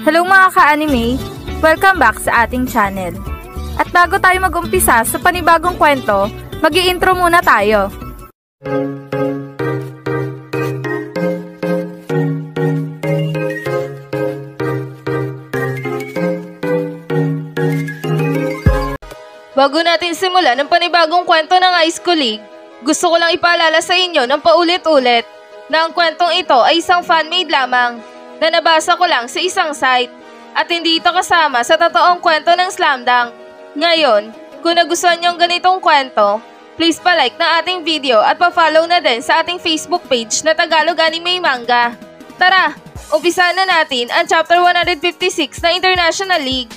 Hello mga ka-anime! Welcome back sa ating channel. At bago tayo mag-umpisa sa panibagong kwento, mag-i-intro muna tayo. Bago natin simulan ang panibagong kwento ng High School League, gusto ko lang ipaalala sa inyo ng paulit-ulit na ang kwentong ito ay isang fan-made lamang na nabasa ko lang sa isang site at hindi ito kasama sa totoong kwento ng Slam Dunk. Ngayon, kung nagustuhan niyo ang ganitong kwento, please pa-like na ating video at pa-follow na din sa ating Facebook page na Tagalog Anime Manga. Tara, umpisa na natin ang chapter 156 ng International League.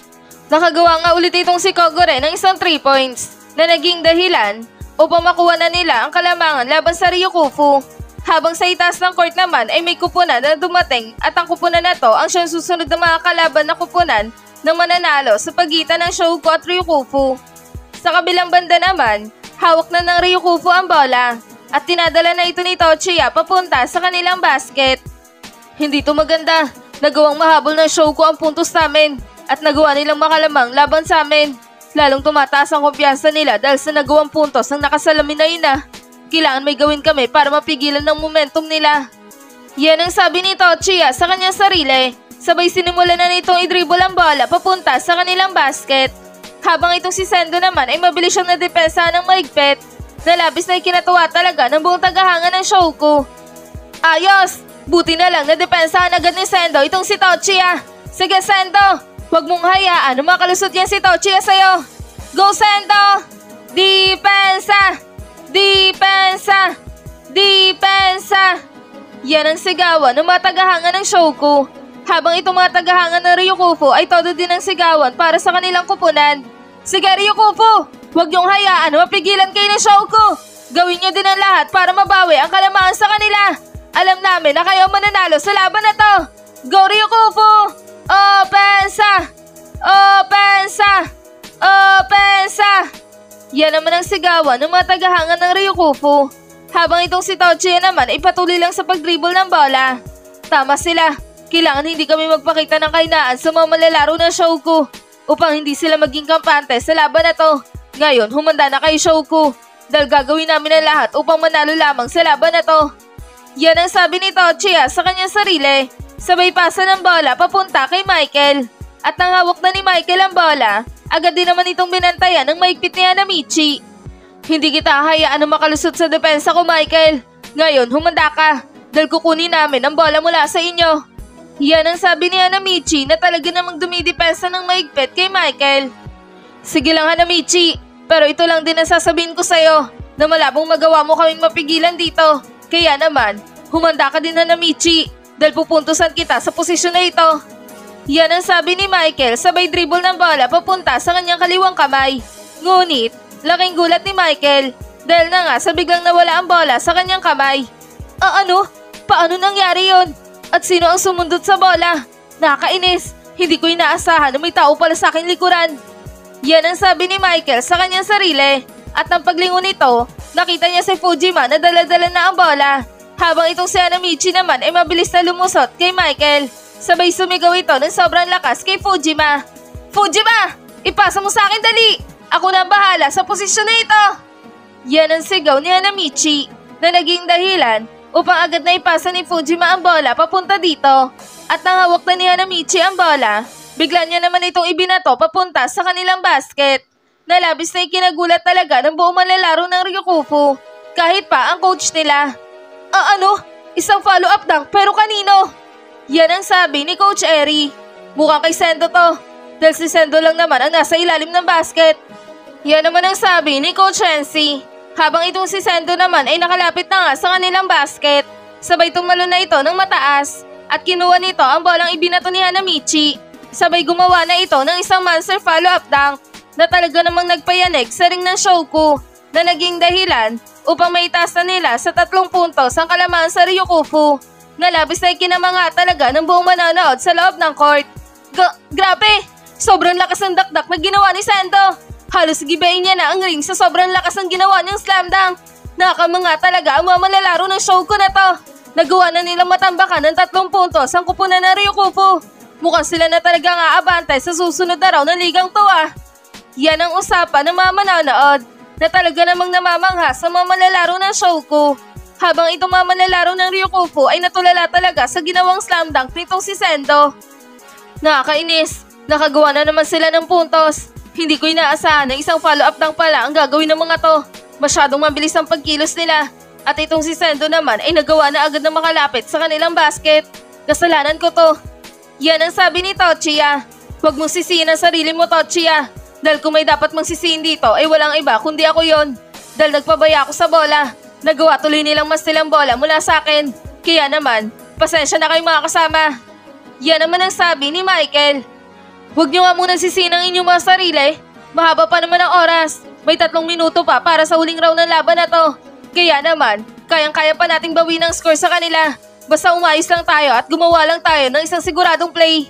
Nakagawa nga ulit itong si Kogure ng isang 3 points na naging dahilan upang makuha na nila ang kalamangan laban sa Ryukufu. Habang sa itaas ng court naman ay may kupunan na dumating at ang kupunan na to ang siyang susunod na mga kalaban na kupunan ng mananalo sa pagitan ng Shouko at Ryukufu. Sa kabilang banda naman, hawak na ng Ryukufu ang bola at tinadala na ito ni Tochiya papunta sa kanilang basket. Hindi to maganda, nagawang mahabol ng Shouko ang puntos namin at nagawa nilang makalamang laban sa amin. Lalong tumataas ang kumpiyansa nila dahil sa nagawang puntos ng nakasalamin na ina. Kailangan may gawin kami para mapigilan ng momentum nila. Yan ang sabi ni Tochiya sa kanyang sarili. Sabay sinimulan na nitong i-dribble ang bola papunta sa kanilang basket. Habang itong si Sendo naman ay mabilis siyang nadepensa ng maigpit. Nalabis na ikinatuwa talaga ng buong tagahanga ng Shouko. Ayos! Buti na lang nadepensahan agad ni Sendo itong si Tochiya. Sige Sendo! Huwag mong hayaan na makalusot yan si Tochiya sa'yo. Go Sendo! Depensa! Depensa! Depensa! Yan ang sigawan ng mga tagahanga ng Shouko. Habang itong mga tagahanga ng Ryukufu ay todo din ang sigawan para sa kanilang kupunan. Sige Ryukufu! Huwag niyong hayaan na mapigilan kayo ng Shouko. Gawin niyo din ang lahat para mabawi ang kalamangan sa kanila. Alam namin na kayo mananalo sa laban na to. Go Ryukufu! Opensa! Opensa! Opensa! Yan naman ang sigawan ng mga tagahanga ng Ryukufu. Habang itong si Tochiya naman ay patuloy lang sa pag-dribble ng bola. Tama sila. Kailangan hindi kami magpakita ng kahinaan sa mga malalaro ng Shouko upang hindi sila maging kampante sa laban na to. Ngayon, humanda na kayo Shouko dahil gagawin namin ang lahat upang manalo lamang sa laban na to. Yan ang sabi ni Tochiya sa kanyang sarili. Sabay pasa ng bola papunta kay Michael. At nang hawak na ni Michael ang bola, agad din naman itong binantayan ng maigpit ni Hanamichi. Hindi kita hayaan na makalusot sa depensa ko Michael. Ngayon, humanda ka dahil kukunin namin ang bola mula sa inyo. Yan ang sabi ni Hanamichi na talaga namang dumidepensa ng maigpit kay Michael. Sige lang Hanamichi, pero ito lang din ang sasabihin ko sa'yo na malabong magawa mo kaming mapigilan dito. Kaya naman, humanda ka din Hanamichi dahil pupuntusan kita sa posisyon na ito. Yan ang sabi ni Michael sabay dribble ng bola papunta sa kanyang kaliwang kamay. Ngunit, laking gulat ni Michael dahil na nga sa biglang nawala ang bola sa kanyang kamay. Ano? Paano nangyari yon? At sino ang sumundot sa bola? Nakakainis, hindi ko inaasahan na may tao pala sa aking likuran. Yan ang sabi ni Michael sa kanyang sarili. At nang paglingon nito, nakita niya si Fujima na dala-dala na ang bola. Habang itong si Hanamichi naman ay mabilis na lumusot kay Michael. Sabay sumigaw ito ng sobrang lakas kay Fujima. Fujima! Ipasa mo sa akin dali! Ako na ang bahala sa posisyon na ito! Yan ang sigaw ni Hanamichi na naging dahilan upang agad na ipasa ni Fujima ang bola papunta dito. At nang hawak na ni Hanamichi ang bola, bigla niya naman itong ibinato papunta sa kanilang basket. Nalabis na ikinagulat talaga ng buong manlalaro ng Ryukufu. Kahit pa ang coach nila. Ano? Isang follow-up dunk pero kanino? Yan ang sabi ni Coach Eri. Mukhang kay Sendo to. Dahil si Sendo lang naman ang nasa ilalim ng basket. Yan naman ang sabi ni Coach Hensi. Habang itong si Sendo naman ay nakalapit na nga sa kanilang basket. Sabay tumalo na ito ng mataas. At kinuha nito ang bolang ibinato ni Hanamichi. Sabay gumawa na ito ng isang monster follow-up dunk na talaga namang nagpayanig sa ring ng Shouko na naging dahilan upang maitaas na nila sa 3 puntos ang kalamangan sa Ryukufu. Nalabis na ikinamanga talaga ng buong manonood sa loob ng court. Grabe! Sobrang lakas ng dakdak na ginawa ni Sendo. Halos gibain niya na ang ring sa sobrang lakas ng ginawa niyang slam dunk. Nakamanga talaga ang mga malalaro ng Shouko na to. Nagawa na nilang matambakan ng 3 puntos ang kupunan ng Ryukufu. Mukhang sila na talagang aabante sa susunod na raw ng ligang to Yan ang usapan ng mga manonood na talaga namang namamangha sa mga manlalaro ng Shouko. Habang itong mga manlalaro ng Ryukufu ay natulala talaga sa ginawang slam dunk nitong si Sendo. Nakakainis, nakagawa na naman sila ng puntos. Hindi ko inaasahan na isang follow-up dunk pala ang gagawin ng mga to. Masyadong mabilis ang pagkilos nila. At itong si Sendo naman ay nagawa na agad na makalapit sa kanilang basket. Kasalanan ko to. Yan ang sabi ni Tochiya. Huwag mong sisihin ang sarili mo, Tochiya. Dahil kung may dapat mong sisihin dito ay walang iba kundi ako yon. Dahil nagpabaya ako sa bola. Nagawa tuloy nilang mas nilang bola mula sa akin. Kaya naman, pasensya na kayo mga kasama. Yan naman ang sabi ni Michael. Huwag niyo nga muna sisihin ang inyong mga sarili. Mahaba pa naman ang oras. May 3 minuto pa para sa huling round ng laban na to. Kaya naman, kayang-kaya pa nating bawiin ang score sa kanila. Basta umayos lang tayo at gumawa lang tayo ng isang siguradong play.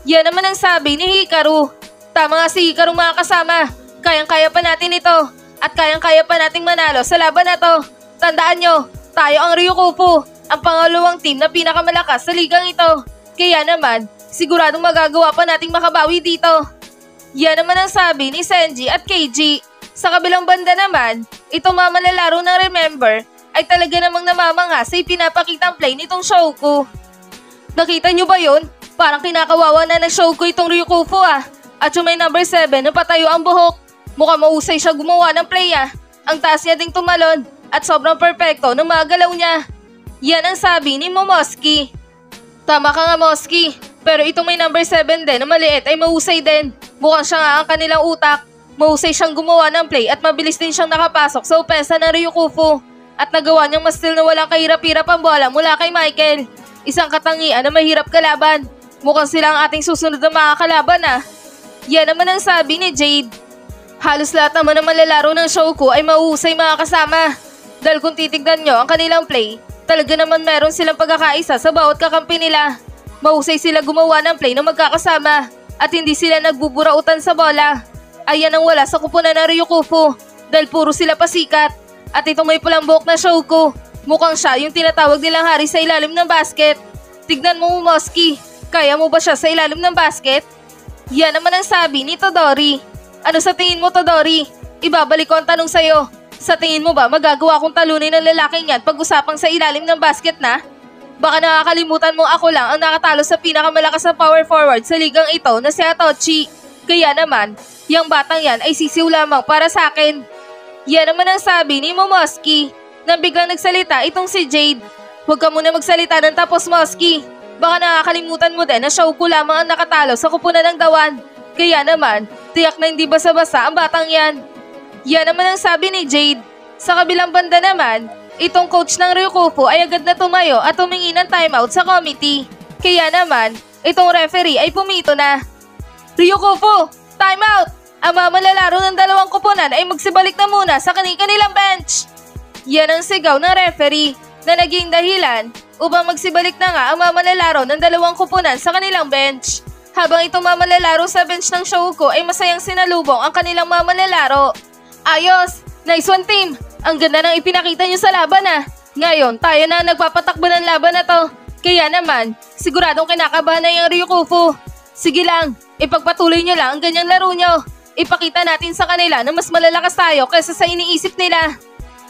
Yan naman ang sabi ni Hikaru. Tama nga si Hikaru mga kasama. Kayang-kaya pa natin ito. At kayang-kaya pa nating manalo sa laban na to. Tandaan nyo, tayo ang Ryukufu, ang pangalawang team na pinakamalakas sa ligang ito. Kaya naman, siguradong magagawa pa nating makabawi dito. Yan naman ang sabi ni Senji at Keiji. Sa kabilang banda naman, itong mga manlalaro ng Remember ay talaga namang namamangha sa ipinapakitang play nitong Shouko. Nakita nyo ba yun? Parang kinakawawa na ng Shouko itong Ryukufu At yung may number 7 na patayo ang buhok. Mukhang mausay siya gumawa ng play Ang taas niya ding tumalon at sobrang perpekto ng mga galaw niya. Yan ang sabi ni Momoski. Tama ka nga Moski, pero itong may number 7 din na maliit ay mahusay din. Mukhang siya nga ang kanilang utak. Mahusay siyang gumawa ng play at mabilis din siyang nakapasok sa opensa ng Ryukufu. At nagawa niyang ma-steal na walang kahirap-hirap ang bola mula kay Michael. Isang katangian na mahirap kalaban. Mukhang sila ang ating susunod na mga kalaban Yan naman ang sabi ni Jade. Halos lahat naman ng manlalaro ng Shouko ay mahusay mga kasama. Dahil kung titignan nyo ang kanilang play, talaga naman meron silang pagkakaisa sa bawat kakampi nila. Mahusay sila gumawa ng play na magkakasama at hindi sila nagbuburautan sa bola. Ayan ang wala sa kupunan ng Ryukufu dahil puro sila pasikat. At itong may pulang buhok na Shouko, mukhang siya yung tinatawag nilang hari sa ilalim ng basket. Tignan mo Momoski, kaya mo ba siya sa ilalim ng basket? Yan naman ang sabi ni Todori. Ano sa tingin mo Todori? Ibabalik ko ang tanong sa'yo. Sa tingin mo ba magagawa kong talunin ng lalaking yan pag-usapang sa ilalim ng basket na? Baka nakakalimutan mong ako lang ang nakatalo sa pinakamalakas na power forward sa ligang ito na si Atochi. Kaya naman, yung batang yan ay sisiw lamang para sa akin. Yan naman ang sabi ni Momoski. Nang biglang nagsalita itong si Jade. Huwag ka muna magsalita ng tapos Moski. Baka nakakalimutan mo din na Shouko lamang ang nakatalo sa kupunan ng Dawan. Kaya naman, tiyak na hindi basa-basa ang batang yan. Yan naman ang sabi ni Jade. Sa kabilang banda naman, itong coach ng Ryukufu ay agad na tumayo at humingi ng timeout sa committee. Kaya naman, itong referee ay pumito na. Ryukufu, timeout! Ang mga manlalaro ng dalawang kupunan ay magsibalik na muna sa kanilang bench. Yan ang sigaw ng referee na naging dahilan upang magsibalik na nga ang mga manlalaro ng dalawang kupunan sa kanilang bench. Habang itong mga manlalaro sa bench ng Shouko ay masayang sinalubong ang kanilang mga manlalaro. Ayos! Nice one team! Ang ganda ng ipinakita nyo sa laban Ngayon, tayo na nagpapatakbo ng laban na to. Kaya naman, siguradong kinakabahan na yung Ryukufu. Sige lang, ipagpatuloy nyo lang ang ganyang laro nyo. Ipakita natin sa kanila na mas malalakas tayo kaysa sa iniisip nila.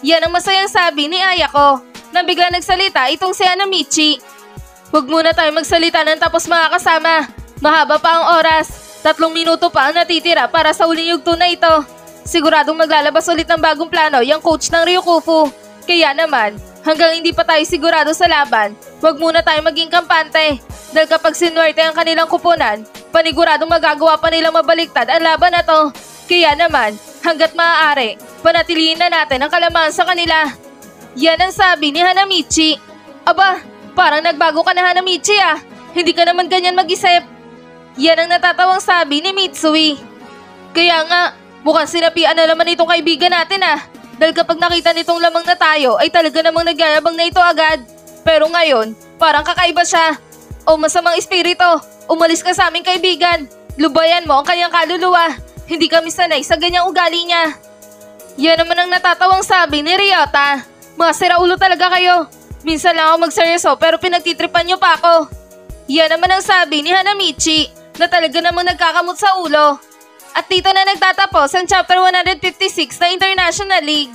Yan ang masayang sabi ni Ayako. Nang bigla nagsalita itong si Hanamichi. Huwag muna tayo magsalita ng tapos mga kasama. Mahaba pa ang oras. 3 minuto pa ang natitira para sa huling yugto na ito. Siguradong maglalabas ulit ng bagong plano yung coach ng Ryukufu. Kaya naman, hanggang hindi pa tayo sigurado sa laban, huwag muna tayo maging kampante. Dahil kapag sinuwerte ang kanilang kupunan, paniguradong magagawa pa nilang mabaliktad ang laban na to. Kaya naman, hanggat maaari, panatilihin na natin ang kalamangan sa kanila. Yan ang sabi ni Hanamichi. Aba, parang nagbago ka na Hanamichi Hindi ka naman ganyan mag-isip. Yan ang natatawang sabi ni Mitsui. Kaya nga, mukhang sinapian na naman itong kaibigan natin Dahil kapag nakita nitong lamang na tayo ay talaga namang nagyayabang na ito agad. Pero ngayon, parang kakaiba siya. O masamang espiritu, umalis ka sa aming kaibigan. Lubayan mo ang kanyang kaluluwa. Hindi kami sanay sa ganyang ugali niya. Yan naman ang natatawang sabi ni Ryota. Mga siraulo talaga kayo. Minsan lang ako magseryoso pero pinagtitripan niyo pa ako. Yan naman ang sabi ni Hanamichi na talaga namang nagkakamot sa ulo. At dito na nagtatapos ang Chapter 156 na International League.